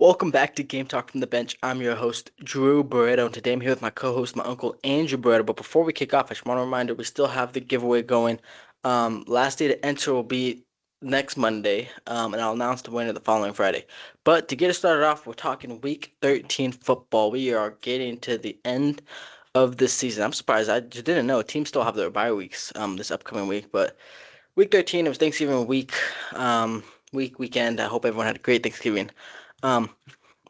Welcome back to Game Talk from the Bench. I'm your host, Drew Barreto, and today I'm here with my co-host, my uncle Andrew Barreto. But before we kick off, I just want to remind you we still have the giveaway going. Last day to enter will be next Monday, and I'll announce the winner the following Friday. But to get us started off, we're talking Week 13 football. We are getting to the end of this season. I'm surprised. I just didn't know teams still have their bye weeks this upcoming week, but Week 13 it was Thanksgiving week, weekend. I hope everyone had a great Thanksgiving. Um,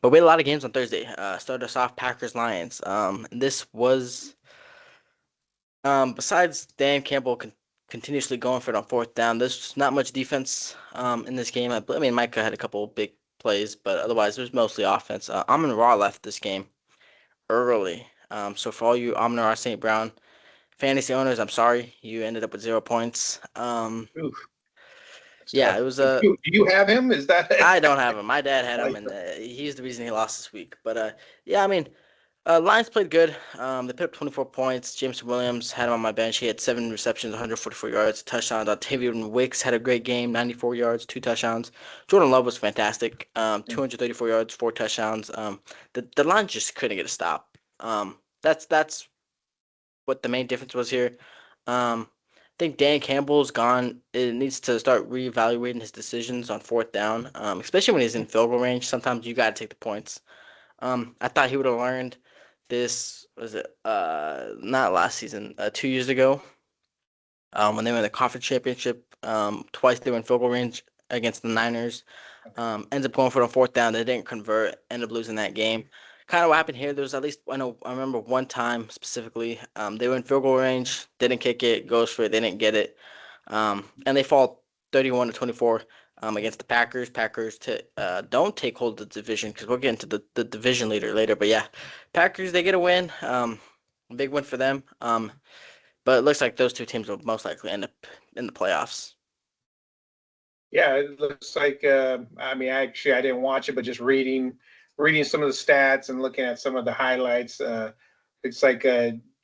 but we had a lot of games on Thursday. Started us off Packers Lions. This was besides Dan Campbell continuously going for it on fourth down. There's not much defense in this game. I mean, Micah had a couple big plays, but otherwise it was mostly offense. Amon Ra left this game early. So for all you Amon Ra St. Brown fantasy owners, I'm sorry you ended up with 0 points. Oof, that's Yeah, it tough. was Do a. you have him? Is that I don't have him. My dad had him, like and he's the reason he lost this week. But yeah, I mean, Lions played good. They put up 24 points. James Williams had him on my bench. He had 7 receptions, 144 yards, touchdowns. Octavian Wicks had a great game, 94 yards, 2 touchdowns. Jordan Love was fantastic, 234 yards, 4 touchdowns. The Lions just couldn't get a stop. That's what the main difference was here. I think Dan Campbell's gone. It needs to start reevaluating his decisions on fourth down, especially when he's in field goal range. Sometimes you got to take the points. I thought he would have learned this. Was it not last season? 2 years ago, when they were in the conference championship. Twice they were in field goal range against the Niners. Ends up going for the fourth down. They didn't convert. Ended up losing that game. Kind of what happened here. There was at least I remember one time specifically. They were in field goal range. Didn't kick it. Goes for it. They didn't get it. And they fall 31 to 24 against the Packers. Packers don't take hold of the division because we'll get into the division leader later. But yeah, Packers they get a win. Big win for them. But it looks like those two teams will most likely end up in the playoffs. yeah, it looks like I mean I didn't watch it, but just reading some of the stats and looking at some of the highlights, it's like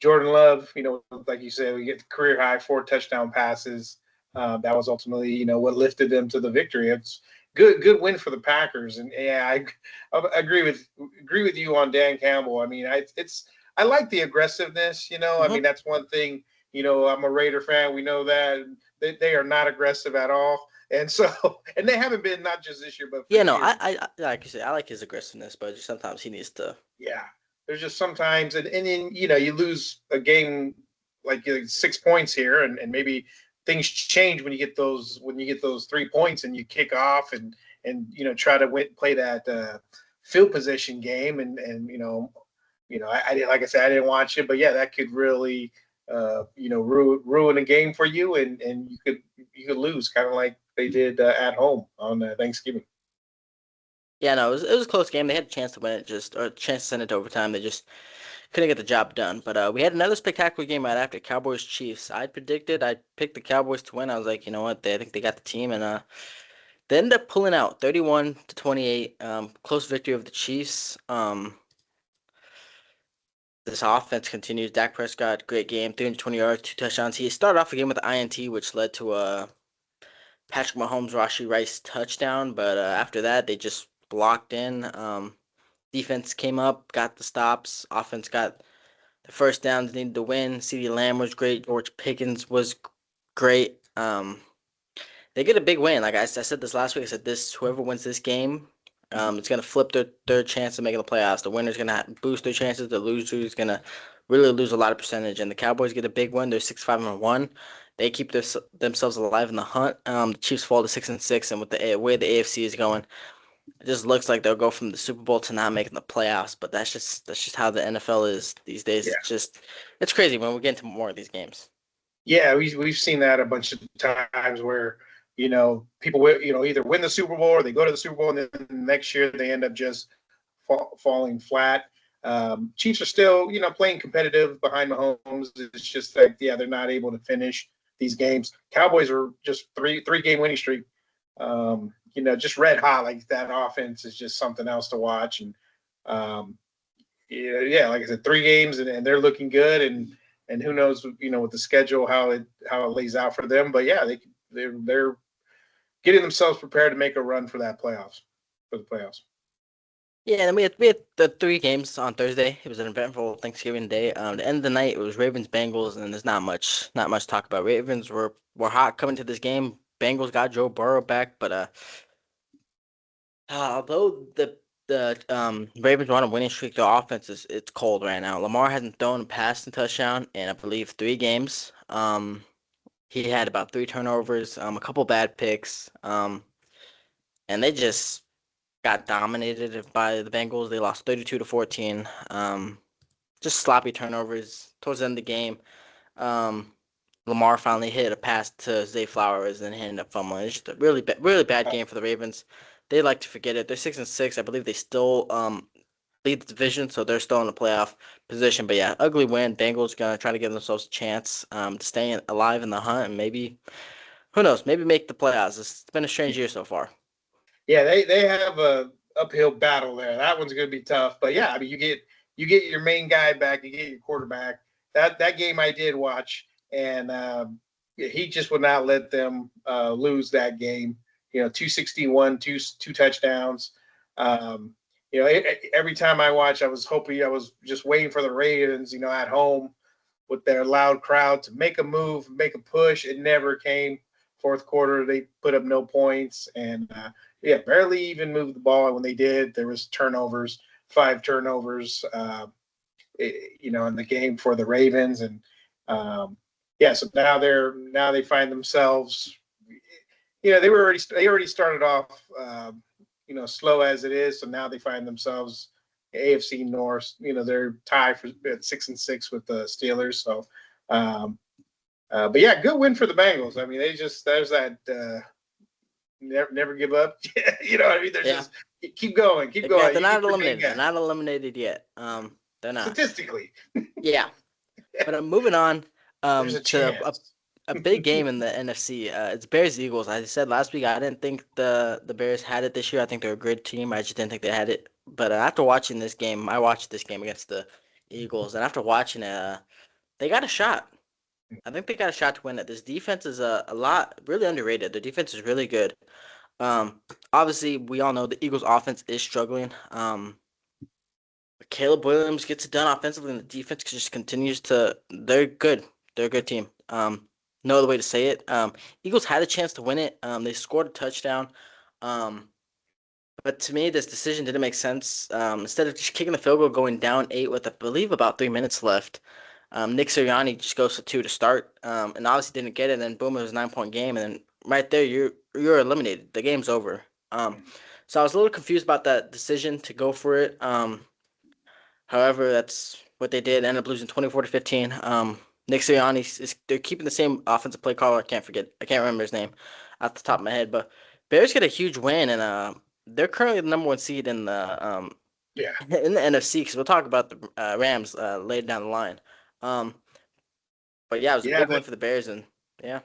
Jordan Love, like you said, we get the career high 4 touchdown passes. That was ultimately, what lifted them to the victory. It's good win for the Packers. And yeah, I agree with you on Dan Campbell. I mean, I like the aggressiveness. I Hmm. mean, that's one thing. I'm a Raider fan. We know that they are not aggressive at all. And so, and they haven't been not just this year, but for Yeah, no, years. like you said, I like his aggressiveness, but just sometimes he needs to. Yeah, there's just sometimes, and then you lose a game like 6 points here, and maybe things change when you get those 3 points and you kick off and try to play that field position game, and I did, like I said, I didn't watch it, but yeah, that could really ruin a game for you, and you could lose, kind of like they did at home on Thanksgiving. Yeah, no, it was a close game. They had a chance to win it, just or a chance to send it to overtime. They just couldn't get the job done. But we had another spectacular game right after Cowboys Chiefs. I picked the Cowboys to win. I was like, you know what? I think they got the team, and they ended up pulling out 31 to 28. Close victory of the Chiefs. This offense continues. Dak Prescott, great game, 320 yards, 2 touchdowns. He started off the game with the INT, which led to a Patrick Mahomes, Rashi Rice touchdown. But after that, they just blocked in. Defense came up, got the stops. Offense got the first downs, needed to win. CeeDee Lamb was great. George Pickens was great. They get a big win. Like I said this last week, I said this whoever wins this game, it's gonna flip their third chance of making the playoffs. The winner's gonna boost their chances. The loser's gonna really lose a lot of percentage. And the Cowboys get a big win. They're 6-5-1. They keep themselves alive in the hunt. The Chiefs fall to 6-6, and with the way the AFC is going, it just looks like they'll go from the Super Bowl to not making the playoffs. But that's just how the NFL is these days. Yeah. It's crazy when we get into more of these games. Yeah, we've seen that a bunch of times where people either win the Super Bowl or they go to the Super Bowl and then next year they end up just falling flat. Chiefs are still playing competitive behind Mahomes. It's just that they're not able to finish these games. Cowboys are just three game winning streak. Just red hot. Like that offense is just something else to watch. And um, yeah, like I said, 3 games and they're looking good. And who knows, with the schedule how it lays out for them. But yeah, they're getting themselves prepared to make a run for the playoffs. Yeah, and we had the three games on Thursday. It was an eventful Thanksgiving day. The end of the night, it was Ravens Bengals, and there's not much to talk about. Ravens were hot coming to this game. Bengals got Joe Burrow back, but although the Ravens are on a winning streak, their offense is it's cold right now. Lamar hasn't thrown a pass and touchdown in I believe 3 games. He had about 3 turnovers, a couple bad picks, and they just got dominated by the Bengals. They lost 32-14. Just sloppy turnovers towards the end of the game. Um, Lamar finally hit a pass to Zay Flowers and he ended up fumbling. It's just a really bad game for the Ravens. They like to forget it. They're 6-6. I believe they still lead the division, so they're still in the playoff position. But yeah, ugly win. Bengals gonna try to give themselves a chance to stay alive in the hunt and maybe who knows, maybe make the playoffs. It's been a strange year so far. Yeah, they have a uphill battle there. That one's going to be tough. But yeah, I mean, you get your main guy back, you get your quarterback. That game I did watch, and he just would not let them lose that game. 261, two touchdowns. Um, every time I watch, I was just waiting for the Ravens, at home with their loud crowd to make a move, make a push. It never came. Fourth quarter, they put up no points, and yeah, barely even moved the ball. And when they did, there was turnovers, 5 turnovers, in the game for the Ravens, and yeah, so now they find themselves. They already started off, slow as it is, so now they find themselves AFC North. They're tied for at 6-6 with the Steelers. So, but yeah, good win for the Bengals. I mean, there's that never give up. You know what I mean? There's Yeah, just keep going, keep yeah, going. they're You not get your main eliminated. They're guy. not eliminated yet. They're not. Statistically, Yeah, but I'm moving on there's a to a, chance. a big game in the NFC. It's Bears Eagles. I said last week I didn't think the Bears had it this year. I think they're a good team. I just didn't think they had it. But after watching this game, I watched this game against the Eagles, and after watching it, they got a shot. I think they got a shot to win it. This defense is a lot really underrated. Their defense is really good. Um, Obviously we all know the Eagles offense is struggling. Caleb Williams gets it done offensively, and the defense just continues to. They're good. They're a good team. No other way to say it. Eagles had a chance to win it. They scored a touchdown. Um, but to me, this decision didn't make sense. Instead of just kicking the field goal, going down 8 with I believe about 3 minutes left, Nick Sirianni just goes to 2 to start, and obviously didn't get it. And then boom, it was a 9 point game, and then right there you're eliminated. The game's over. So I was a little confused about that decision to go for it. However, that's what they did. Ended up losing 24-15. Nick Sirianni is they're keeping the same offensive play caller. I can't remember his name off the top of my head. But Bears get a huge win, and they're currently the number one seed in the Yeah, in the NFC. Because we'll talk about the Rams later down the line. Um, but yeah, it was a yeah. big win for the Bears, and yeah,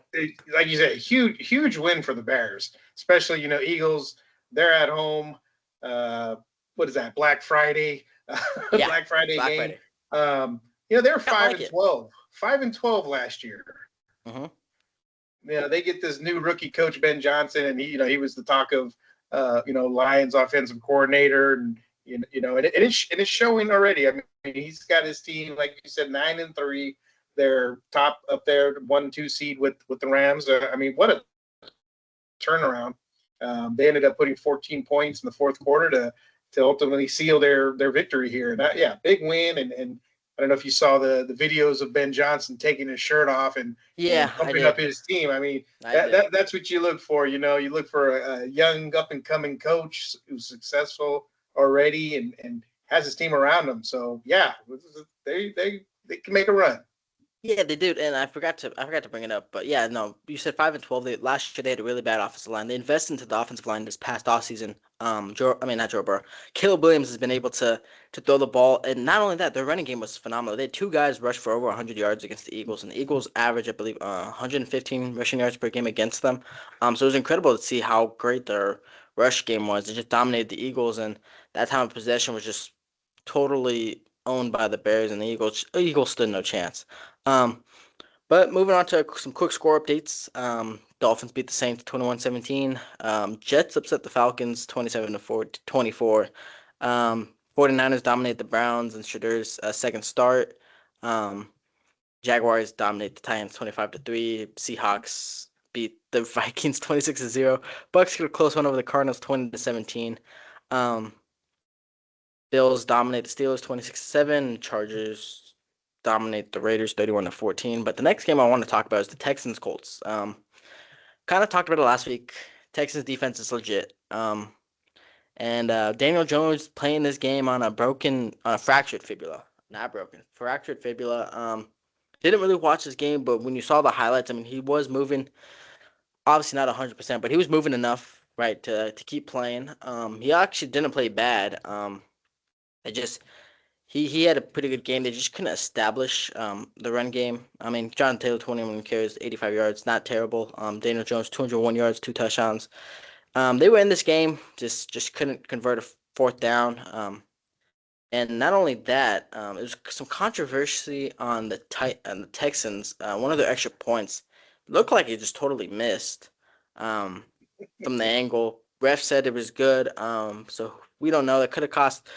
Like you said, huge win for the Bears, especially Eagles. They're at home. Uh, what is that? Black Friday, yeah, Black Friday Black game. Friday. They're Kind of five like and it. 12, 5-12 last year. Hmm. They get this new rookie coach Ben Johnson, and he was the talk of Lions offensive coordinator, and it's showing already. I mean, he's got his team, like you said, 9-3. They're top up there, 1-2 seed with the Rams. I mean, what a turnaround. They ended up putting 14 points in the fourth quarter to ultimately seal their victory here. And yeah, big win. And I don't know if you saw the videos of Ben Johnson taking his shirt off and Yeah, I pumping up did. his team. I mean, I that, did. that that's what you look for. You look for a young up and coming coach who's successful already and has his team around him. So yeah, they can make a run. Yeah, they do, and I forgot to bring it up, but yeah, no, you said 5-12. Last year they had a really bad offensive line. They invested into the offensive line this past off season. I mean not Joe Burrow. Caleb Williams has been able to throw the ball, and not only that, their running game was phenomenal. They had 2 guys rush for over 100 yards against the Eagles, and the Eagles average, I believe, 115 rushing yards per game against them. So it was incredible to see how great their rush game was. They just dominated the Eagles, and that time of possession was just totally owned by the Bears, and the Eagles stood no chance. Um, but moving on to some quick score updates. Dolphins beat the Saints 21-17. Jets upset the Falcons 27-4 24. 49ers dominate the Browns in Shadur's second start. Um, Jaguars dominate the Titans 25-3. Seahawks beat the Vikings 26-0. Bucks get a close one over the Cardinals 20-17. Um, Bills dominate the Steelers 26-7. Chargers dominate the Raiders 31-14. But the next game I want to talk about is the Texans Colts. Kind of talked about it last week. Texans defense is legit. And Daniel Jones playing this game on a fractured fibula, not broken, fractured fibula. Didn't really watch this game, but when you saw the highlights, I mean, he was moving. Obviously not 100%, but he was moving enough, right, to keep playing. He actually didn't play bad. It just he had a pretty good game. They just couldn't establish the run game. I mean, John Taylor 21 carries, 85 yards, not terrible. Daniel Jones 201 yards, 2 touchdowns. They were in this game, just couldn't convert a fourth down. And not only that, there was some controversy on the Texans. One of their extra points looked like it just totally missed um, from the angle. Ref said it was good. So we don't know. It could have cost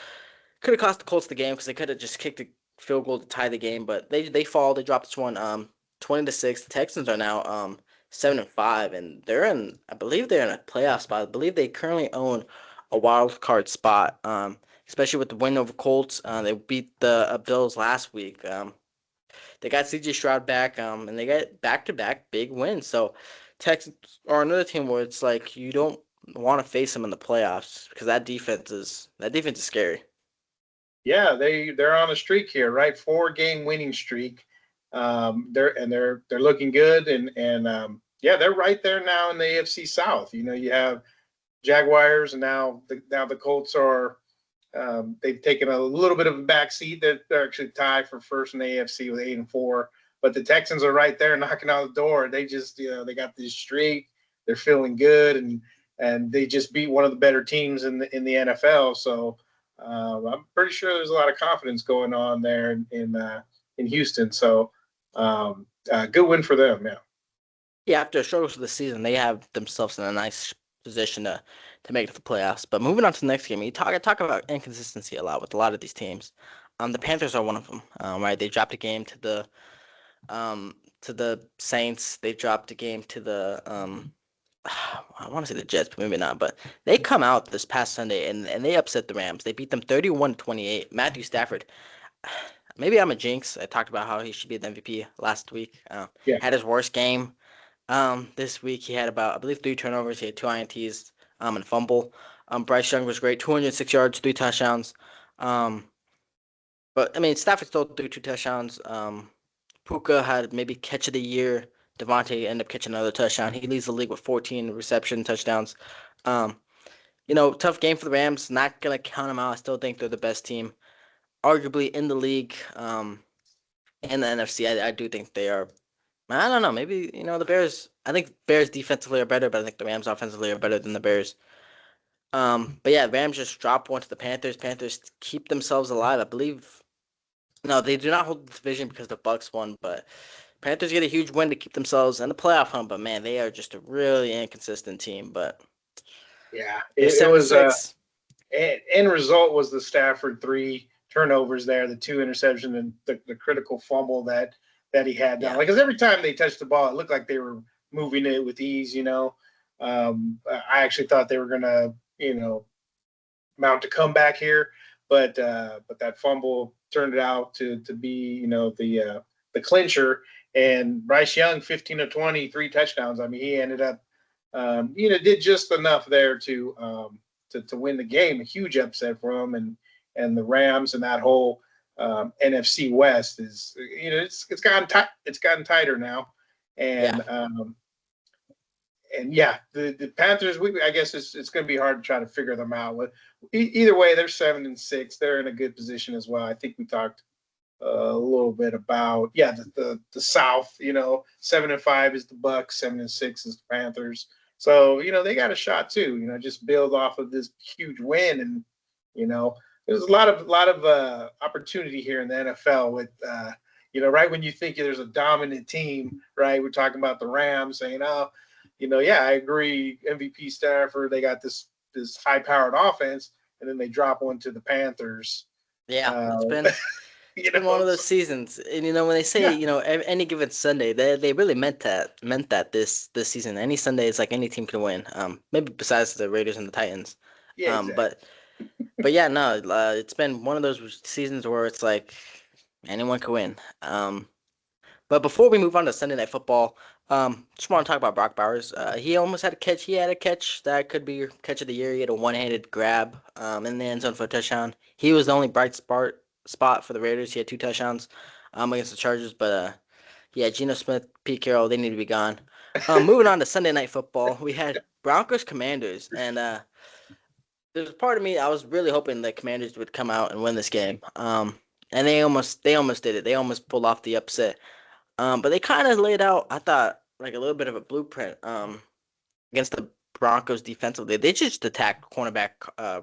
the Colts the game because they could have just kicked a field goal to tie the game. But they fall. They dropped this one 20-6. The Texans are now 7-5, and I believe they're in a playoff spot. I believe they currently own a wild card spot. Especially with the win over Colts. They beat the Bills last week. They got C.J. Stroud back, and they got back-to-back big wins. So Texans are another team where it's like you don't want to face them in the playoffs because that defense is scary. Yeah, they're on a streak here, right? 4-game winning streak. They're looking good, and yeah, they're right there now in the AFC South. You know, you have Jaguars, and now the Colts are. They've taken a little bit of a back seat. They're actually tied for first in the AFC with 8-4. But the Texans are right there knocking on the door. They just, they got this streak. They're feeling good, and they just beat one of the better teams in the NFL. So I'm pretty sure there's a lot of confidence going on there in Houston. So good win for them. Yeah. Yeah, after struggles for the season, they have themselves in a nice position to make it to the playoffs. But moving on to the next game, I talk about inconsistency a lot with a lot of these teams. The Panthers are one of them. Right, they dropped a game to the Saints. They dropped a game to the I want to say the Jets, but maybe not. But they come out this past Sunday and they upset the Rams. They beat them 31-28. Matthew Stafford. Maybe I'm a jinx. I talked about how he should be the MVP last week. Yeah. Had his worst game. This week he had about, I believe, 3 turnovers. He had 2 INTs, and fumble. Bryce Young was great, 206 yards, 3 touchdowns. But I mean, Stafford still threw 2 touchdowns. Puka had maybe catch of the year. Devontae ended up catching another touchdown. He leads the league with 14 reception touchdowns. Um, Tough game for the Rams. Not gonna count them out. I still think they're the best team, arguably in the league. In the NFC, I do think they are. I don't know. Maybe the Bears. I think Bears defensively are better, but I think the Rams offensively are better than the Bears. But yeah, Rams just drop one to the Panthers. Panthers keep themselves alive. I believe. No, they do not hold the division because the Bucks won, but Panthers get a huge win to keep themselves in the playoff hunt. But man, they are just a really inconsistent team. But Yeah, they're it seven and was six. end result was the Stafford 3 turnovers there, the 2 interceptions, and the critical fumble that he had down. Yeah, Like, because every time they touched the ball, it looked like they were moving it with ease. I actually thought they were gonna, mount a comeback here, but that fumble turned out to be, the clincher. And Bryce Young, 15 of 20, 3 touchdowns. I mean, he ended up, did just enough there to win the game. A huge upset for him, and the Rams and that whole NFC West is, it's gotten tight. It's gotten tighter now, yeah, and yeah, the Panthers. I guess it's going to be hard to try to figure them out. Either way, they're 7-6. They're in a good position as well. I think we talked a little bit about the South. 7-5 is the Bucks, 7-6 is the Panthers. So they got a shot too. Just build off of this huge win, and there's a lot of opportunity here in the NFL with. Right when you think there's a dominant team, right? We're talking about the Rams saying, yeah, I agree. MVP Stafford, they got this high-powered offense, and then they drop one to the Panthers. Yeah, it's Uh, been it's you been one know, of those seasons, and when they say yeah, any given Sunday, they really meant that this season. Any Sunday, it's like any team can win. Maybe besides the Raiders and the Titans. yeah, Um, exactly. but but yeah, no, it's been one of those seasons where it's like anyone can win. But before we move on to Sunday Night Football, just want to talk about Brock Bowers. He almost had a catch. He had a catch that could be your catch of the year. He had a one-handed grab in the end zone for a touchdown. He was the only bright spot for the Raiders. He had two touchdowns against the Chargers. But yeah, Geno Smith, Pete Carroll, they need to be gone. Moving on to Sunday Night Football, we had Broncos Commanders, and there's a part of me I was really hoping the Commanders would come out and win this game. And they almost did it. They almost pulled off the upset. But they kind of laid out, I thought, like a little bit of a blueprint against the Broncos defensively. They just attacked cornerback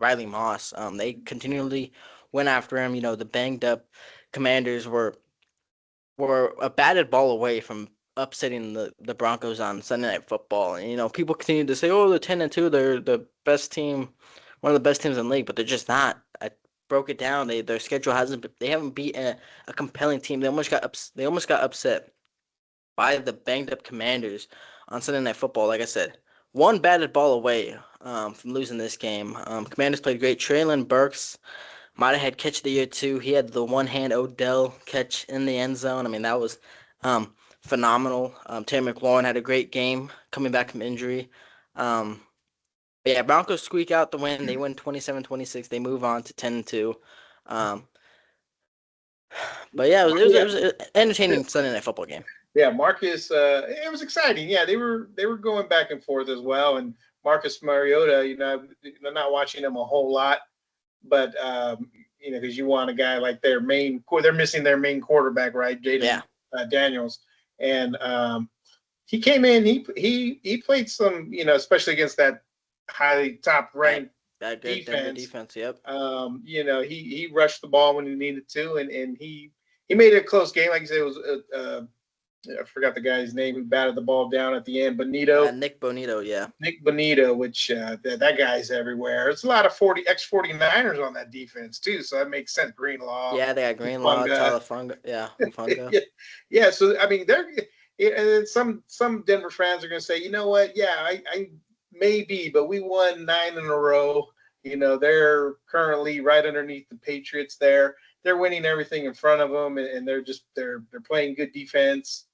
Riley Moss. They continually went after him. The banged up Commanders were a batted ball away from upsetting the Broncos on Sunday Night Football. And people continue to say, "Oh, they're 10-2. They're the best team, one of the best teams in the league," but they're just not. I broke it down. Their schedule hasn't. They haven't beat a compelling team. They almost got upset by the banged up Commanders on Sunday Night Football. Like I said, one batted ball away from losing this game. Commanders played great. Traylon Burks might have had catch of the year too. He had the one hand Odell catch in the end zone. I mean, that was phenomenal. Terry McLaurin had a great game coming back from injury. But yeah, Broncos squeak out the win. They win 27-26. They move on to 10-2. Um, but yeah, it was an entertaining Sunday Night Football game. Yeah, Marcus. It was exciting. Yeah, they were going back and forth as well. And Marcus Mariota, I'm not watching him a whole lot, but because you want a guy like they're missing their main quarterback, right, Jaden Yeah. Daniels, and he came in. He played some, especially against that highly top That ranked that good Denver defense. defense. Yep. He rushed the ball when he needed to, and he made it a close game. Like you said, it was I forgot the guy's name who batted the ball down at the end. Nick Bonito. Yeah. Nick Bonito, which that guy's everywhere. There's a lot of 49ers on that defense too, so that makes sense. Greenlaw, Yeah, they got Greenlaw, Hufanga. Talafunga. Yeah, Hufanga. yeah, yeah. So I mean, and then some Denver fans are going to say, you know what? Yeah, I maybe, but we won 9 in a row. They're currently right underneath the Patriots. They're winning everything in front of them, and they're playing good defense.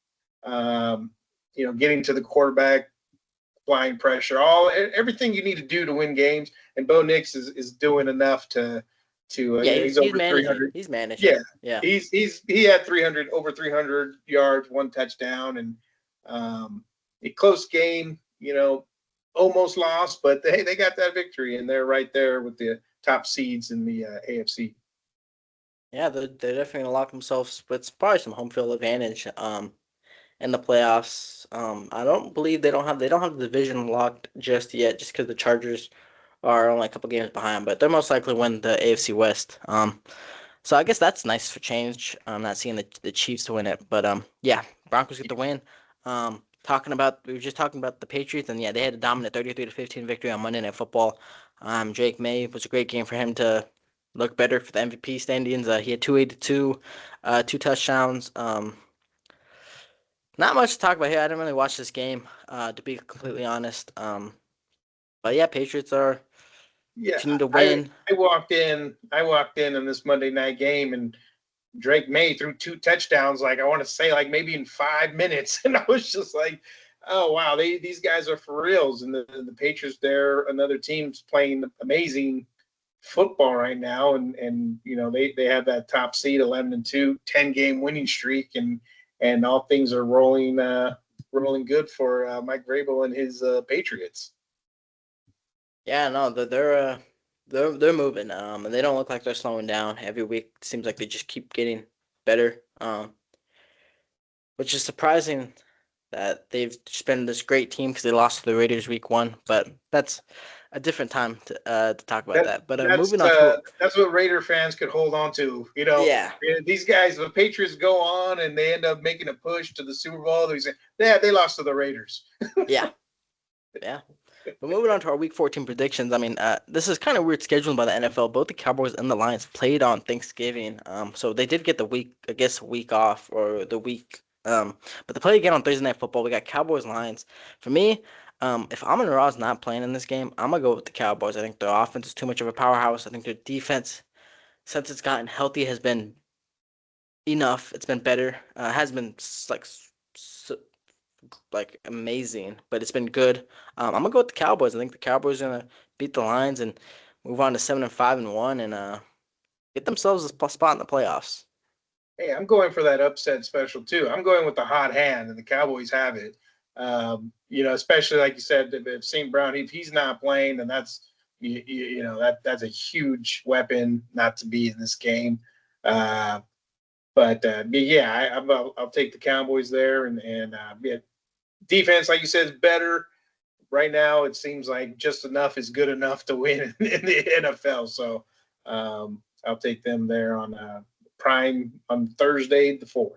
Getting to the quarterback, applying pressure, everything you need to do to win games. And Bo Nix is doing enough to Yeah, he's he's over managing. 300. He's managing. Yeah, Yeah. he had over 300 yards, one touchdown, and a close game. Almost lost, but they got that victory, and they're right there with the top seeds in the AFC. Yeah, they're definitely gonna lock themselves with probably some home field advantage. In the playoffs. I don't believe they don't have the division locked just yet, just because the Chargers are only a couple games behind, but they're most likely win the AFC West. So I guess that's nice for change. I'm not seeing the Chiefs to win it, but yeah, Broncos get the win. We were just talking about the Patriots, and yeah, they had a dominant 33-15 victory on Monday Night Football. Drake May was a great game for him to look better for the MVP standings. He had 282, two touchdowns. Not much to talk about here. I didn't really watch this game, to be completely honest. But yeah, Patriots are Yeah, continue to I win. I walked in. I walked in this Monday night game, and Drake May threw 2 touchdowns. Like I want to say, like maybe in 5 minutes, and I was just like, "Oh wow, these guys are for reals." And the Patriots, they're another team's playing amazing football right now, and they have that top seed, 11-2, 10-game winning streak, and all things are rolling good for Mike Vrabel and his Patriots. Yeah, no, they're moving. And they don't look like they're slowing down. Every week it seems like they just keep getting better. Which is surprising that they've just been this great team because they lost to the Raiders week 1. But that's a different time to talk about That that. But that's moving on to that's what Raider fans could hold on to. yeah, These guys, the Patriots go on and they end up making a push to the Super Bowl. They say, yeah, they lost to the Raiders. yeah, yeah. But moving on to our Week 14 predictions, I mean, this is kind of weird scheduling by the NFL. Both the Cowboys and the Lions played on Thanksgiving, so they did get the week, I guess, week off or the week. But they play again on Thursday Night Football. We got Cowboys Lions. For me, if Amon Ra's not playing in this game, I'm gonna go with the Cowboys. I think their offense is too much of a powerhouse. I think their defense, since it's gotten healthy, has been enough. It's been better. Has been like amazing, but it's been good. I'm gonna go with the Cowboys. I think the Cowboys are gonna beat the Lions and move on to 7-5-1 and get themselves a spot in the playoffs. Hey, I'm going for that upset special too. I'm going with the hot hand, and the Cowboys have it. Especially like you said, if St. Brown, if he's not playing, then that's a huge weapon not to be in this game. Uh, but yeah, I'll take the Cowboys there, and yeah, defense, like you said, is better right now. It seems like just enough is good enough to win in the NFL. So I'll take them there on Prime on Thursday the 4th.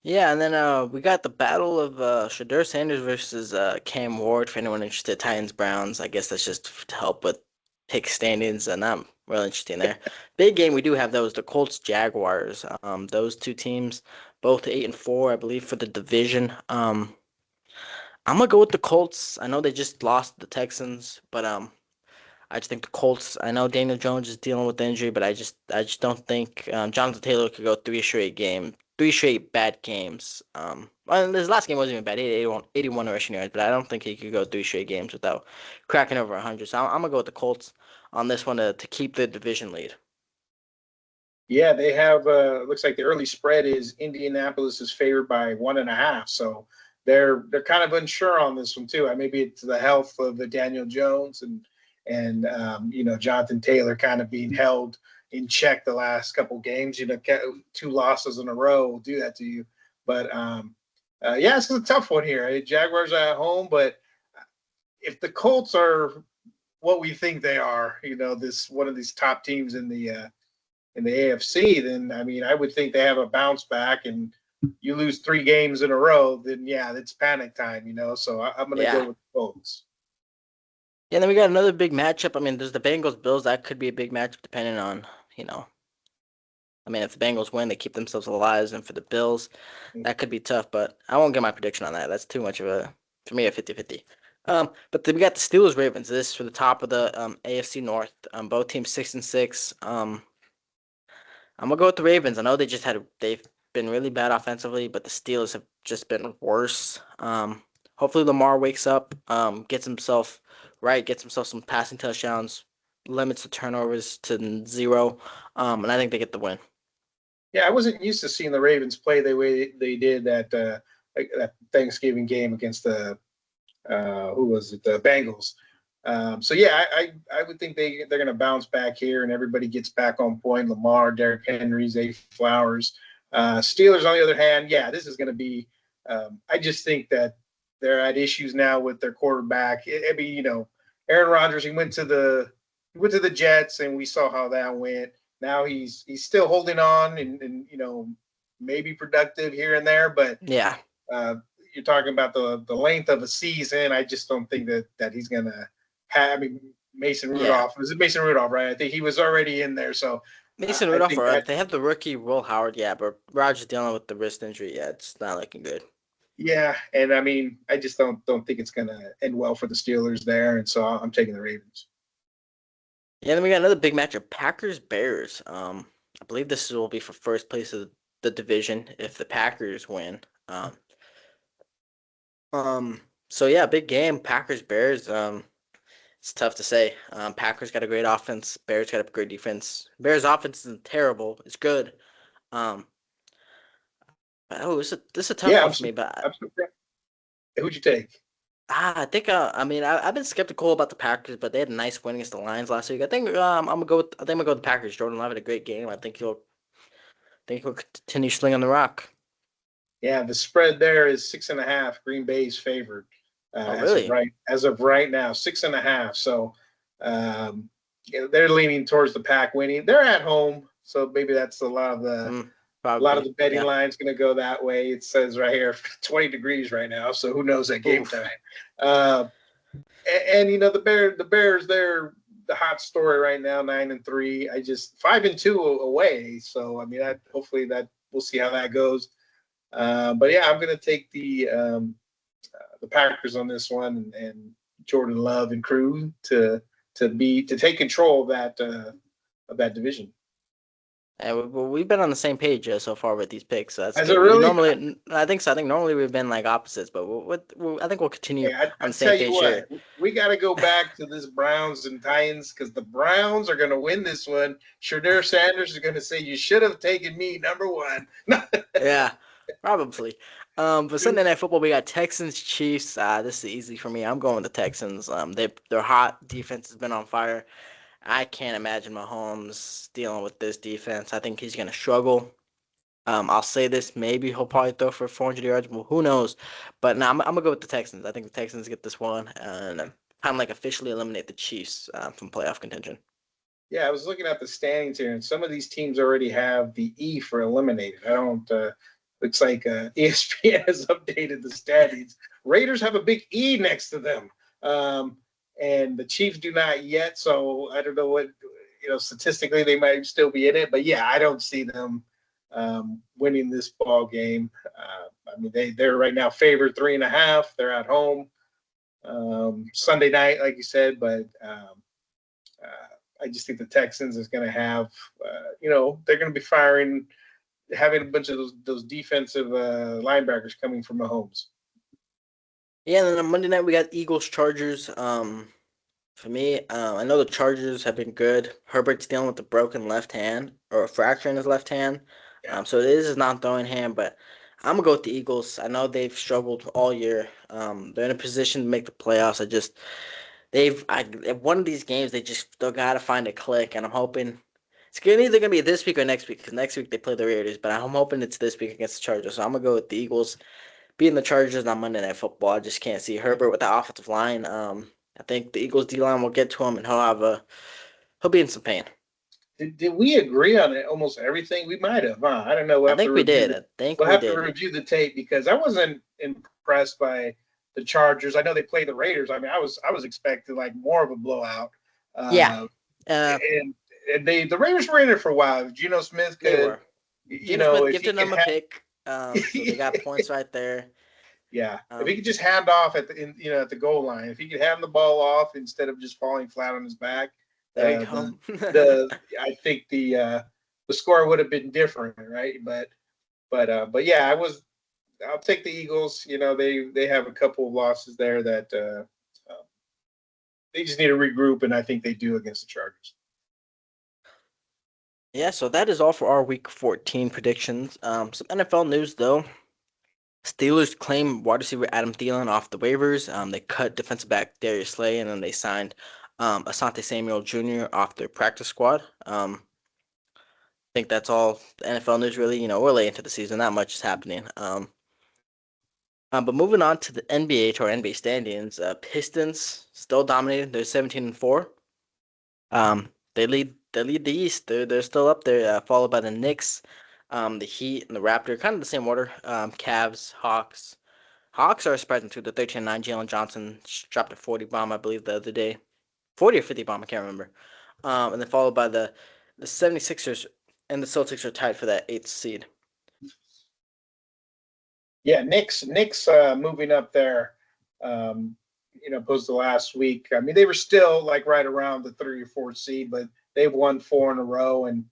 Yeah, and then we got the battle of Shadur Sanders versus Cam Ward. For anyone interested, Titans Browns. I guess that's just to help with pick standings, and I'm really interested in there. Big game we do have those the Colts Jaguars. Those two teams, both 8-4, I believe, for the division. I'm gonna go with the Colts. I know they just lost the Texans, but I just think the Colts. I know Daniel Jones is dealing with the injury, but I just don't think Jonathan Taylor could go three straight bad games. Well, his last game wasn't even bad. He had 81 rushing yards, but I don't think he could go three straight games without cracking over 100. So I'm gonna go with the Colts on this one to keep the division lead. Yeah, they have. Looks like the early spread is Indianapolis is favored by 1.5. So they're kind of unsure on this one too. Maybe it's the health of the Daniel Jones and Jonathan Taylor kind of being held in check the last couple games. Two losses in a row will do that to you. But yeah, it's a tough one here. Jaguars are at home, but if the Colts are what we think they are, this one of these top teams in the AFC, then I would think they have a bounce back. And you lose 3 games in a row, then yeah, it's panic time. So I'm going to go Yeah. with the Colts. Yeah, then we got another big matchup. I mean, there's the Bengals Bills. That could be a big matchup depending on, if the Bengals win, they keep themselves alive, and for the Bills, that could be tough, but I won't get my prediction on that. That's too much of for me, a 50-50. But then we got the Steelers Ravens. This is for the top of the AFC North. Both teams 6-6. I'm gonna go with the Ravens. I know they've been really bad offensively, but the Steelers have just been worse. Hopefully Lamar wakes up, gets himself right, gets himself some passing touchdowns, limits the turnovers to 0, and I think they get the win. Yeah, I wasn't used to seeing the Ravens play the way they did that Thanksgiving game against the who was it, the Bengals. So yeah, I would think they're going to bounce back here, and everybody gets back on point. Lamar, Derrick Henry, Zay Flowers. Steelers, on the other hand, yeah, this is going to be. I just think that they're at issues now with their quarterback. Aaron Rodgers. He went to the Jets, and we saw how that went. Now he's still holding on, and maybe productive here and there, but Yeah. uh, you're talking about the length of a season. I just don't think that he's gonna have. Mason Yeah. Rudolph, was it Mason Rudolph? Right, I think he was already in there. So Mason I Rudolph, think or that they have the rookie Will Howard, yeah, but Rodgers dealing with the wrist injury, yeah, it's not looking good. yeah, and I just don't think it's gonna end well for the Steelers there, and so I'm taking the Ravens. Yeah, then we got another big matchup, Packers Bears. I believe this will be for first place of the division if the Packers win. Um, so yeah, big game, Packers Bears. It's tough to say. Packers got a great offense, Bears got a great defense. Bears offense isn't terrible, it's good. Um, this is a tough Yeah, one for me, but I'm surprised. Who'd you take? I think I've been skeptical about the Packers, but they had a nice win against the Lions last week. I think I'm gonna go with the Packers. Jordan Love had a great game. I think he'll continue slinging the rock. Yeah, the spread there is 6.5. Green Bay's favored Oh as of really? right now, 6.5. So they're leaning towards the Pack winning. They're at home, so maybe that's a lot of Probably. the betting Yeah. lines going to go that way. It says right here 20 degrees right now, so who knows at game Oof. time. Uh, and the Bears, they're the hot story right now, 9-3. I just 5-2 away. So I mean, hopefully that we'll see how that goes. But yeah, I'm gonna take the Packers on this one, and Jordan Love and crew to take control of that division. And we've been on the same page so far with these picks, so that's Is it good. We really? normally, I think so. I think normally we've been like opposites, but I think we'll continue Hey, on I the same tell you page what, here. we got to go back to this Browns and Titans because the Browns are going to win this one. Shadur Sanders is going to say, "You should have taken me number one." Yeah, probably. But Sunday Night Football, we got Texans Chiefs. This is easy for me. I'm going with the Texans. They're hot. Defense has been on fire. I can't imagine Mahomes dealing with this defense. I think he's gonna struggle. I'll say this: maybe he'll probably throw for 400 yards. Well, who knows? But no, I'm gonna go with the Texans. I think the Texans get this one and kind of like officially eliminate the Chiefs from playoff contention. Yeah, I was looking at the standings here, and some of these teams already have the E for eliminated. I don't. Looks like ESPN has updated the standings. Raiders have a big E next to them, and the Chiefs do not yet. So I don't know what statistically they might still be in it, but yeah, I don't see them winning this ball game. I mean, they're right now favored 3.5. They're at home Sunday night, like you said, but. I just think the Texans is going to have, they're going to be having a bunch of those defensive linebackers coming from Mahomes. Yeah, and then on Monday night we got Eagles Chargers. For me, I know the Chargers have been good. Herbert's dealing with a broken left hand or a fracture in his left hand. Yeah. So it is his non-throwing hand, but I'm gonna go with the Eagles. I know they've struggled all year. They're in a position to make the playoffs. One of these games they just still gotta find a click, and I'm hoping either gonna be this week or next week. Because next week they play the Raiders, but I'm hoping it's this week against the Chargers. So I'm gonna go with the Eagles beating the Chargers on Monday Night Football. I just can't see Herbert with the offensive line. I think the Eagles D line will get to him, and he'll be in some pain. Did we agree on it, almost everything? We might have. Huh? I don't know. I think we did. I think We'll we have to did. review the tape because I wasn't impressed by the Chargers. I know they play the Raiders. I mean, I was expecting like more of a blowout. Yeah, Uh, uh, and the Raiders were in it for a while. Geno Smith they could, were. Geno Smith if he gifted could them a pick, so they got have. points right there. Yeah, if he Um, could just hand off at the goal line, if he could hand the ball off instead of just falling flat on his back, there you the go. the I think the score would have been different, right? But yeah, I'll take the Eagles. They have a couple of losses there that they just need to regroup, and I think they do against the Chargers. Yeah, so that is all for our Week 14 predictions. Some NFL news though. Steelers claim wide receiver Adam Thielen off the waivers. They cut defensive back Darius Slay, and then they signed Asante Samuel Jr. off their practice squad. I think that's all the NFL news really. We're late into the season, not much is happening. But moving on to the NBA, to our NBA standings, Pistons still dominating. They're 17-4. They lead the East. They're still up there, followed by the Knicks, the Heat, and the Raptors. Kind of the same order. Cavs, Hawks. Hawks are surprising too. The 13-9 Jalen Johnson dropped a 40 bomb, I believe, the other day. 40 or 50 bomb, I can't remember. And then followed by the 76ers and the Celtics are tied for that eighth seed. Yeah, Knicks moving up there, opposed to last week. I mean, they were still like right around the 3 or 4 seed, but they've won 4 in a row, and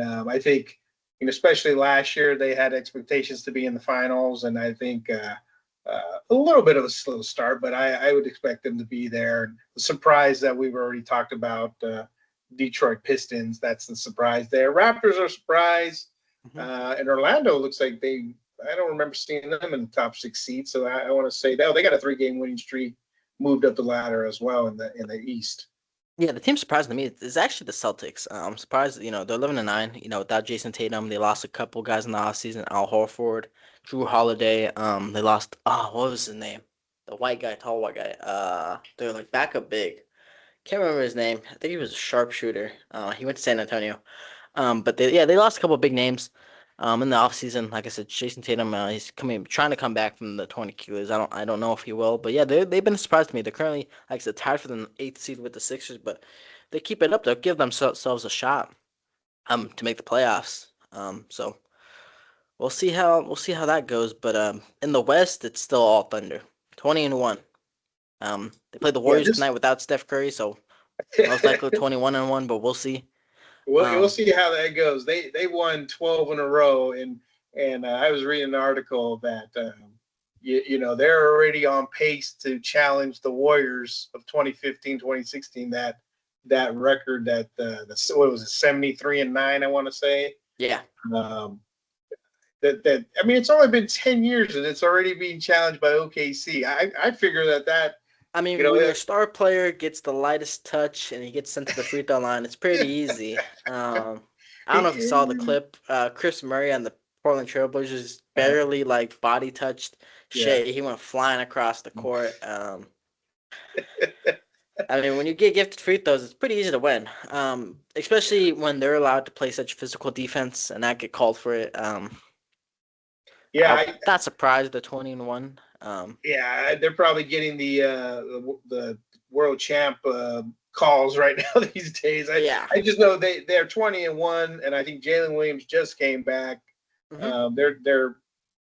I think, especially last year, they had expectations to be in the finals, and I think a little bit of a slow start, but I would expect them to be there. The surprise that we've already talked about, Detroit Pistons, that's the surprise there. Raptors are surprised, Mm-hmm. and Orlando looks like I don't remember seeing them in the top 6 seed. So I want to say that they got a 3-game winning streak, moved up the ladder as well in the East. Yeah, the team surprising to me is actually the Celtics. I'm surprised, they're 11-9. Without Jason Tatum, they lost a couple guys in the offseason. Al Horford, Drew Holiday. They lost. Oh, what was his name? The white guy, tall white guy. They're like backup big. Can't remember his name. I think he was a sharpshooter. He went to San Antonio. But they lost a couple big names. In the offseason, like I said, Jason Tatum, he's trying to come back from the 20 kilos. I don't know if he will, but yeah, they've been a surprise to me. They're currently, like I said, tied for the eighth seed with the Sixers, but they keep it up. They'll give themselves a shot, to make the playoffs. So we'll see how that goes. But in the West, it's still all Thunder, 20-1. They play the Yeah, Warriors tonight this without Steph Curry, so most likely 21-1, but we'll see. we'll Um, see how that goes. They won 12 in a row, and I was reading an article that they're already on pace to challenge the Warriors of 2015, 2016. That record that what was it, 73-9, I want to say. yeah. Um, that I mean, it's only been 10 years and it's already being challenged by OKC. I figure that I you mean, know when your star player gets the lightest touch and he gets sent to the free throw line, it's pretty easy. I don't know if you saw the clip. Chris Murray on the Portland Trailblazers barely like body touched yeah. Shea. He went flying across the court. I mean, when you get gifted free throws, it's pretty easy to win. Especially when they're allowed to play such physical defense and not get called for it. Yeah, I'm not surprised the 20-1. yeah, they're probably getting the world champ calls right now these days. Yeah. I just know they're 20-1, and I think Jalen Williams just came back. Hmm. They're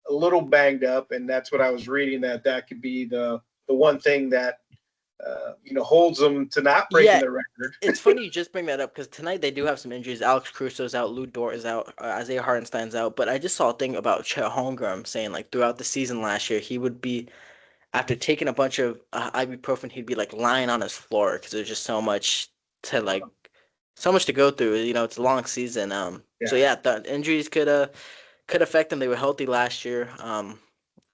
a little banged up, and that's what I was reading, that could be the one thing that holds them to not breaking Yeah, the record. it's funny you just bring that up because tonight they do have some injuries. Alex Crusoe's out, Lou Dort is out, Isaiah Hartenstein's out. But I just saw a thing about Chet Holmgren saying like throughout the season last year he would be after taking a bunch of ibuprofen he'd be like lying on his floor because there's just so much to go through. It's a long season. So Yeah, yeah, the injuries could affect them. They were healthy last year.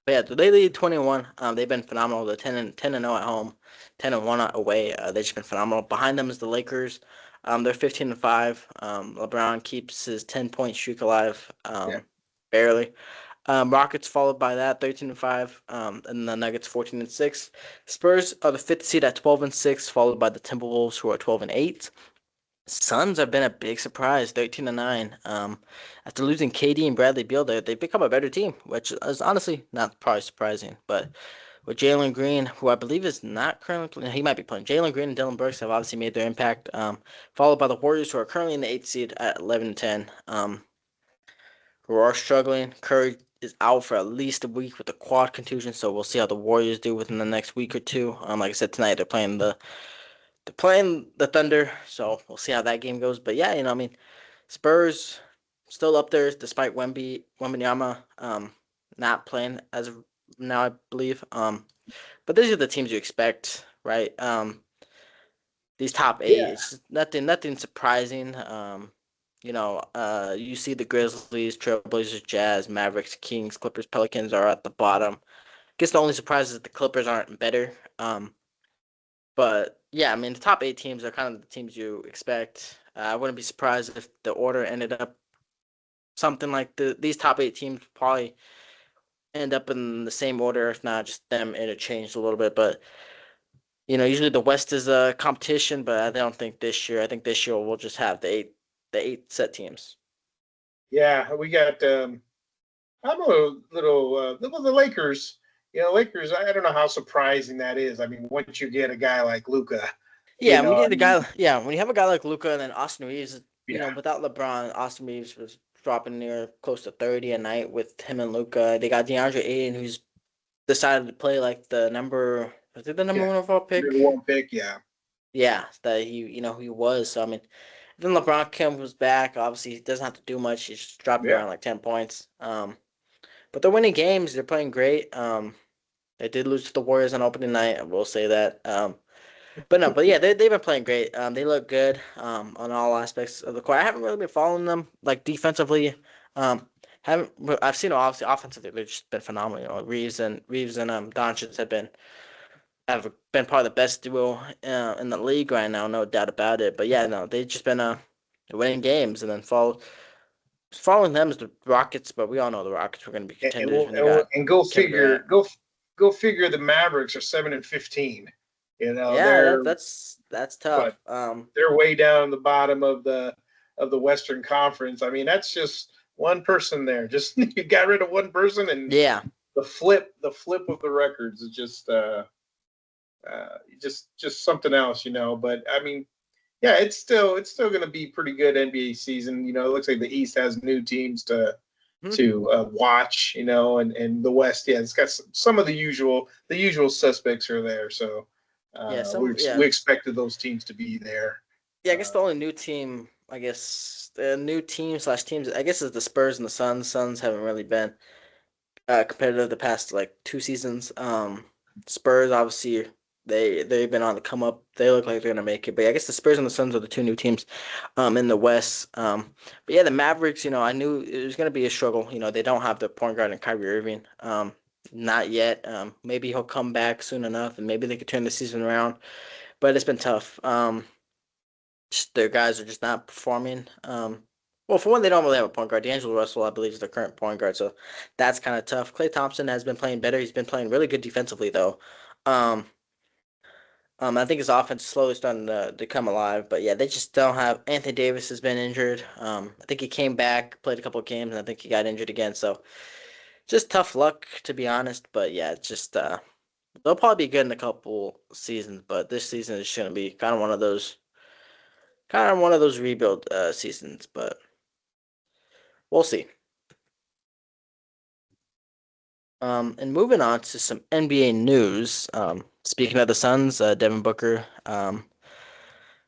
But yeah, they lead 21. They've been phenomenal. They're 10-0 at home, 10-1 away. They've just been phenomenal. Behind them is the Lakers. They're 15-5. LeBron keeps his 10-point streak alive, yeah, barely. Rockets followed by that, 13-5. And the Nuggets 14-6. Spurs are the fifth seed at 12-6, followed by the Timberwolves who are 12-8. Suns have been a big surprise, 13-9. After losing KD and Bradley Beal, they've become a better team, which is honestly not probably surprising. But with Jalen Green, who I believe is not currently, he might be playing. Jalen Green and Dylan Brooks have obviously made their impact. Followed by the Warriors, who are currently in the eighth seed at 11-10. Who are struggling. Curry is out for at least a week with a quad contusion, so we'll see how the Warriors do within the next week or two. Like I said tonight, they're playing the Thunder, so we'll see how that game goes. But yeah, I mean, Spurs still up there despite Wembanyama not playing as of now, I believe. But these are the teams you expect, right? These top eight, yeah, it's just nothing surprising. You see the Grizzlies, Trailblazers, Jazz, Mavericks, Kings, Clippers, Pelicans are at the bottom. I guess the only surprise is that the Clippers aren't better. But yeah, I mean the top eight teams are kind of the teams you expect. I wouldn't be surprised if the order ended up something like these top eight teams probably end up in the same order, if not just them interchanged a little bit. But usually the West is a competition, but I don't think this year. I think this year we'll just have the eight set teams. yeah. We got. I'm a little the Lakers. Lakers. I don't know how surprising that is. I mean, once you get a guy like Luca, Yeah, when you I get the mean, guy, yeah, when you have a guy like Luca and then Austin Reeves, yeah, without LeBron, Austin Reeves was dropping near close to 30 a night with him and Luca. They got DeAndre Ayton, who's decided to play like was it the number yeah. one overall Number pick? one pick, yeah, Yeah, that he was. So I mean, then LeBron comes back. Obviously, he doesn't have to do much. He's just dropping yeah. around like 10 points. But they're winning games. They're playing great. They did lose to the Warriors on opening night. I will say that. But no, but yeah, they've been playing great. They look good. On all aspects of the court. I haven't really been following them like defensively. Um, haven't I've seen them obviously offensively. They've just been phenomenal. Reeves and Doncic have been probably the best duo in the league right now, no doubt about it. But yeah, no, they've just been winning games, and then following them is the Rockets. But we all know the Rockets were going to be And contenders when they got go Kevin figure, Durant. go figure. The Mavericks are 7-15. Yeah, They're that's but tough. they're way down the bottom of the Western Conference. I mean, that's just one person there. Just you got rid of one person, and Yeah. the flip of the records is just something else, But I mean, yeah, it's still going to be pretty good NBA season. It looks like the East has new teams to Mhm. watch, and the West, yeah, it's got some of the usual suspects are there. So Yeah. we expected those teams to be there. Yeah, I guess the Uh, only new team, I guess the new team slash teams, I guess is the Spurs and the Suns. Suns haven't really been competitive the past like 2 seasons. Spurs obviously they've been on the come up. They look like they're gonna make it. But yeah, I guess the Spurs and the Suns are the two new teams in the West. But yeah, the Mavericks, I knew it was gonna be a struggle. They don't have the point guard in Kyrie Irving. Not yet. Maybe he'll come back soon enough, and maybe they could turn the season around. But it's been tough. Their guys are just not performing. Well, for one, they don't really have a point guard. D'Angelo Russell, I believe, is the current point guard, so that's kind of tough. Klay Thompson has been playing better. He's been playing really good defensively, though. Um, I think his offense is slowly starting to come alive, but yeah, they just don't have. Anthony Davis has been injured. I think he came back, played a couple of games, and I think he got injured again. So just tough luck, to be honest. But yeah, it's just they'll probably be good in a couple seasons, but this season is going to be kind of one of those rebuild seasons, but we'll see. And moving on to some NBA news. Speaking of the Suns, Devin Booker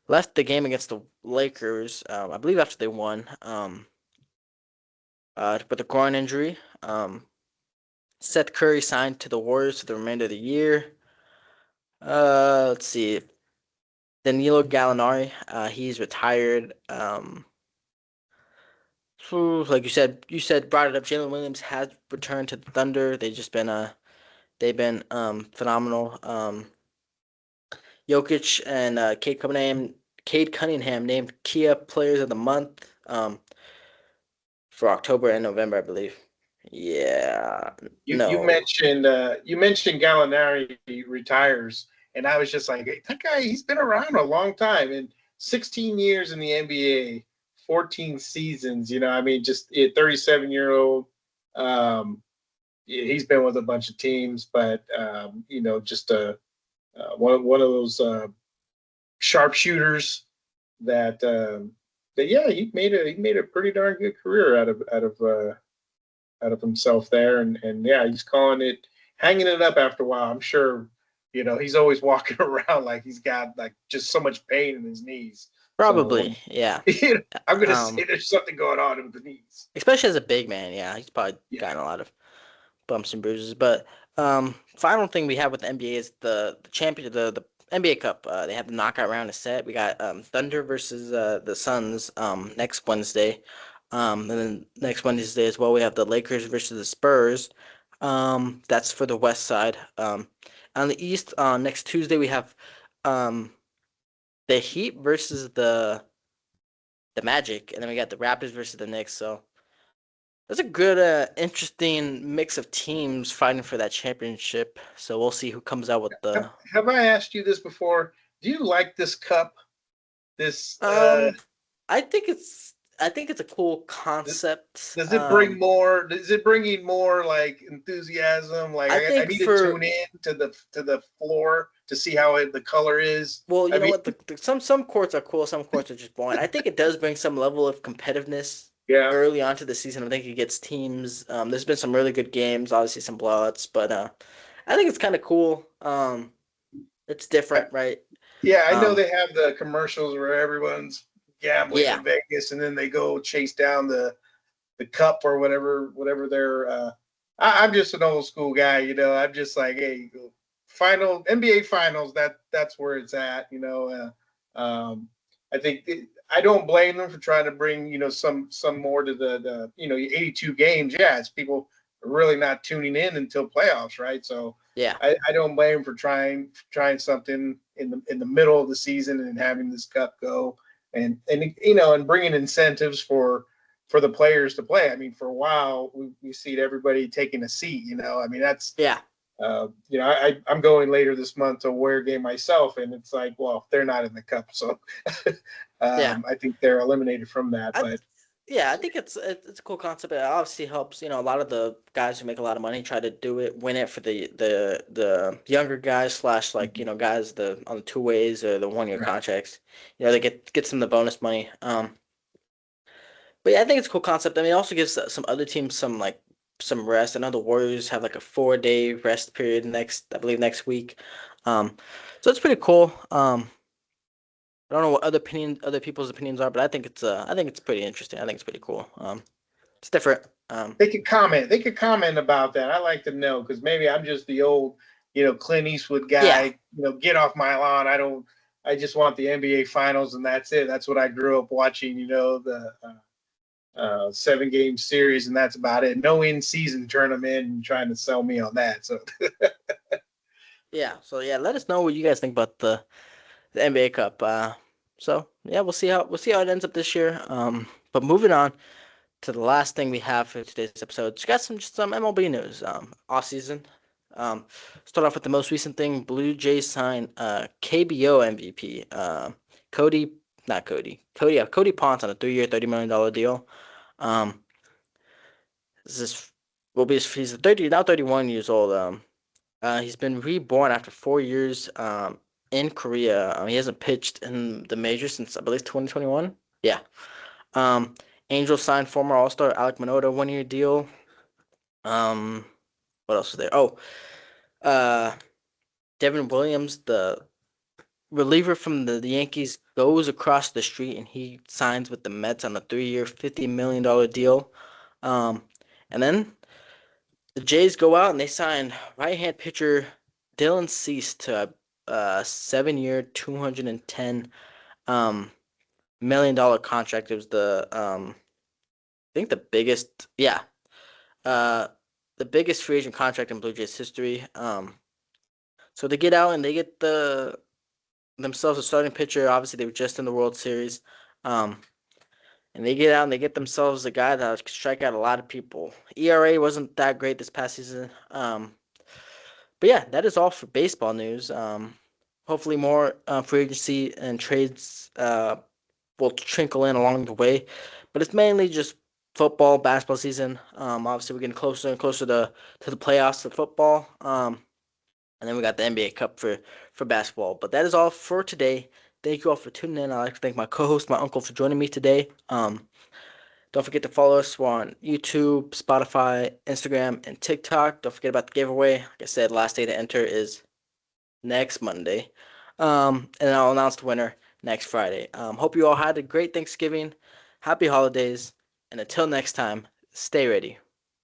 left the game against the Lakers. I believe after they won. With a groin injury. Seth Curry signed to the Warriors for the remainder of the year. Let's see. Danilo Gallinari, he's retired. Like you said, brought it up. Jalen Williams has returned to the Thunder. They've been phenomenal. Jokic and Cade Cunningham named Kia Players of the Month for October and November, I believe. Yeah, you no. mentioned Gallinari retires, and I was just like, hey, that guy, he's been around a long time, and 16 years in the NBA, 14 seasons. I mean, just a 37-year-old. Um, he's been with a bunch of teams, but just one of those sharpshooters that yeah, he made a pretty darn good career out of himself there, and yeah, he's calling it, hanging it up after a while. I'm sure, he's always walking around like he's got like just so much pain in his knees. So Probably, yeah. I'm gonna Um, say there's something going on with the knees. Especially as a big man, yeah, he's probably Yeah, gotten a lot of bumps and bruises. But final thing we have with the NBA is the NBA Cup. They have the knockout round is set. We got Thunder versus the Suns next Wednesday. And then next Wednesday as well, we have the Lakers versus the Spurs. That's for the West side. On the East, next Tuesday we have um the Heat versus the Magic, and then we got the Raptors versus the Knicks. So that's a good, interesting mix of teams fighting for that championship. So we'll see who comes out with have, the. have I asked you this before? Do you like this cup? This Um, I think it's a cool concept. does it bring more? Is it bringing more like enthusiasm? Like I I think need to for tune in to the floor to see how the color is. well, you I know mean, what, some courts are cool, some courts are just boring. I think it does bring some level of competitiveness yeah, early on to the season. I think it gets teams. There's been some really good games, obviously some blowouts, but I think it's kind of cool. It's different, right? yeah. I know Um, they have the commercials where everyone's gambling yeah, in Vegas, and then they go chase down the cup or whatever they're. I'm just an old school guy, I'm just like, hey, final NBA finals. That's where it's at, I think I don't blame them for trying to bring some more to the 82 games. Yeah, it's people really not tuning in until playoffs, right? So yeah, I don't blame them for trying something in the middle of the season and having this cup go and bringing incentives for the players to play. I mean, for a while we see everybody taking a seat. I mean, that's yeah, I'm going later this month to a Warrior game myself, and it's like, well, they're not in the cup, so yeah. I think they're eliminated from that. I But Yeah, I think it's a cool concept. It obviously helps, a lot of the guys who make a lot of money try to do it, win it for the younger guys slash like, Mhm. guys the on the 2 ways or the 1 year Right. contracts. They get some of the bonus money. But yeah, I think it's a cool concept. I mean, it also gives some other teams some rest. I know the Warriors have like a 4 day rest period I believe next week. Um, so it's pretty cool. I don't know what other people's opinions are, but I think it's pretty interesting. I think it's pretty cool. It's different. They could comment. They could comment about that. I like to know because maybe I'm just the old, Clint Eastwood Yeah, guy. Get off my lawn. I don't. I just want the NBA Finals and that's it. That's what I grew up watching. The 7 game series and that's about it. No in season tournament and trying to sell me on that. So yeah. So yeah, let us know what you guys think about the NBA Cup. So yeah, we'll see how it ends up this year. But moving on to the last thing we have for today's episode. Just got some MLB news. Off season. Um, Start off with the most recent thing. Blue Jays signed KBO MVP. Cody, not Cody. Cody, yeah, Cody Ponce on a 3 year, $30 million deal. Um, this is will be he's 31 years old. He's been reborn after 4 years. In Korea. He hasn't pitched in the majors since I believe 2021. Yeah. Um, Angels signed former All Star Alek Manoah 1 year deal. Um, what else is there? Oh, uh, Devin Williams, the reliever from the Yankees, goes across the street and he signs with the Mets on a 3 year, $50 million deal. Um, and then the Jays go out and they sign right hand pitcher Dylan Cease to a 7 year, $210 million contract. It was I think the biggest, yeah, uh, the biggest free agent contract in Blue Jays history. So they get out and they get themselves a starting pitcher. Obviously, they were just in the World Series. Um, and they get out and they get themselves a guy that could strike out a lot of people. ERA wasn't that great this past season. But yeah, that is all for baseball news. Hopefully, more free agency and trades will trickle in along the way, but it's mainly just football, basketball season. Obviously, we're getting closer and closer to the playoffs for football. And then we got the NBA Cup for basketball. But that is all for today. Thank you all for tuning in. I'd like to thank my co-host, my uncle, for joining me today. Don't forget to follow us. We're on YouTube, Spotify, Instagram, and TikTok. Don't forget about the giveaway. Like I said, last day to enter is next Monday. And I'll announce the winner next Friday. Hope you all had a great Thanksgiving. Happy holidays. And until next time, stay ready.